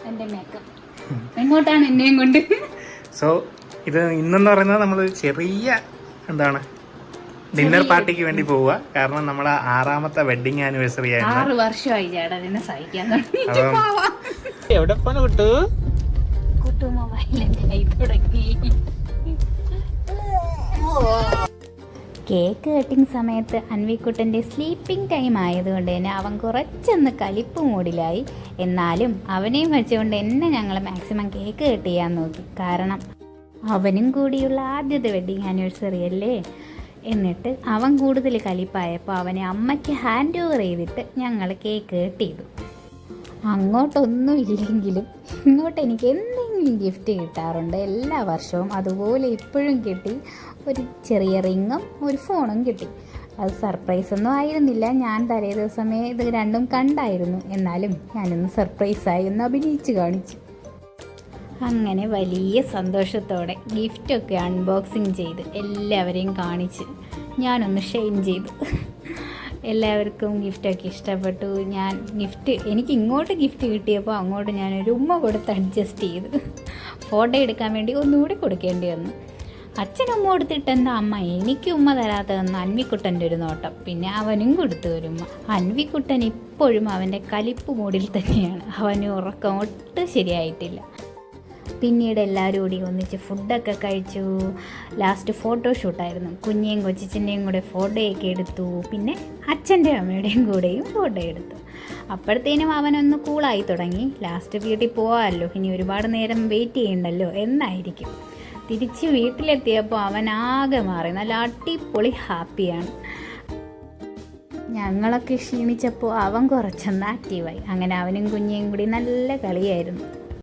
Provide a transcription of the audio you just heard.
എൻ്റെ മേക്കപ്പ് എങ്ങോട്ടാണ് എന്നെയും കൊണ്ട്. സോ ഇത് ഇന്നെന്ന് പറയുന്നത് നമ്മൾ ചെറിയ എന്താണ് ഡിന്നർ പാർട്ടിക്ക് വേണ്ടി പോവുക. കാരണം നമ്മളെ 6ാമത്തെ വെഡിങ് ആനിവേഴ്സറി ആയിരുന്നു. 6 വർഷമായി ചേട്ടാ എന്നെ സഹിക്കാൻ എവിടെ പോണ കുട്ടു മൊബൈലിന്റെ കൈ തുടങ്ങി. കേക്ക് കട്ടിങ് സമയത്ത് അൻവിക്കുട്ടൻ്റെ സ്ലീപ്പിംഗ് ടൈം ആയതുകൊണ്ട് തന്നെ അവൻ കുറച്ചൊന്ന് കലിപ്പ് മൂടിലായി. എന്നാലും അവനെയും വെച്ചുകൊണ്ട് എന്നെ ഞങ്ങൾ മാക്സിമം കേക്ക് കട്ട് ചെയ്യാൻ നോക്കി. കാരണം അവനും കൂടിയുള്ള ആദ്യത്തെ വെഡ്ഡിങ് ആനിവേഴ്സറി അല്ലേ. എന്നിട്ട് അവൻ കൂടുതൽ കലിപ്പായപ്പോൾ അവനെ അമ്മയ്ക്ക് ഹാൻഡ് ഓവർ ചെയ്തിട്ട് ഞങ്ങൾ കേക്ക് കട്ട് ചെയ്തു. അങ്ങോട്ടൊന്നും ഇല്ലെങ്കിലും ഇങ്ങോട്ട് എനിക്ക് എന്തെങ്കിലും ഗിഫ്റ്റ് കിട്ടാറുണ്ട് എല്ലാ വർഷവും. അതുപോലെ ഇപ്പോഴും കിട്ടി. ഒരു ചെറിയ റിങ്ങും ഒരു ഫോണും കിട്ടി. അത് സർപ്രൈസ് ഒന്നും ആയിരുന്നില്ല. ഞാൻ തലേ ദിവസമേ ഇത് രണ്ടും കണ്ടായിരുന്നു. എന്നാലും ഞാനൊന്ന് സർപ്രൈസായി ഒന്ന് അഭിനയിച്ച് കാണിച്ചു. അങ്ങനെ വലിയ സന്തോഷത്തോടെ ഗിഫ്റ്റൊക്കെ അൺബോക്സിങ് ചെയ്ത് എല്ലാവരെയും കാണിച്ച് ഞാനൊന്ന് ഷെയിൻ ചെയ്തു. എല്ലാവർക്കും ഗിഫ്റ്റൊക്കെ ഇഷ്ടപ്പെട്ടു. എനിക്ക് ഇങ്ങോട്ട് ഗിഫ്റ്റ് കിട്ടിയപ്പോൾ അങ്ങോട്ട് ഞാനൊരു ഉമ്മ കൊടുത്ത് അഡ്ജസ്റ്റ് ചെയ്തു. ഫോട്ടോ എടുക്കാൻ വേണ്ടി ഒന്നുകൂടി കൊടുക്കേണ്ടി വന്നു. അച്ഛനുമ്മ കൊടുത്തിട്ട് എന്താ അമ്മ എനിക്ക് ഉമ്മ തരാത്തതെന്ന് അൻവിക്കുട്ടൻ്റെ ഒരു നോട്ടം. പിന്നെ അവനും കൊടുത്തു ഒരു ഉമ്മ. അൻവിക്കുട്ടൻ ഇപ്പോഴും അവൻ്റെ കലിപ്പ് മൂഡിൽ തന്നെയാണ്. അവന് ഉറക്കം ഒട്ടും ശരിയായിട്ടില്ല. പിന്നീട് എല്ലാവരും കൂടി ഒന്നിച്ച് ഫുഡൊക്കെ കഴിച്ചു. ലാസ്റ്റ് ഫോട്ടോഷൂട്ടായിരുന്നു. കുഞ്ഞിയും കൊച്ചിൻ്റെയും കൂടെ ഫോട്ടോയൊക്കെ എടുത്തു. പിന്നെ അച്ഛൻ്റെയും അമ്മയുടെയും കൂടെയും ഫോട്ടോ എടുത്തു. അപ്പോഴത്തേനും അവനൊന്ന് കൂളായി തുടങ്ങി. ലാസ്റ്റ് വീട്ടിൽ പോകാമല്ലോ, ഇനി ഒരുപാട് നേരം വെയിറ്റ് ചെയ്യണ്ടല്ലോ എന്നായിരിക്കും. തിരിച്ച് വീട്ടിലെത്തിയപ്പോൾ അവൻ ആകെ മാറി. നല്ല അടിപൊളി ഹാപ്പിയാണ്. ഞങ്ങളൊക്കെ ക്ഷീണിച്ചപ്പോൾ അവൻ കുറച്ചൊന്ന് ആക്റ്റീവായി. അങ്ങനെ അവനും കുഞ്ഞിയും കൂടി നല്ല കളിയായിരുന്നു.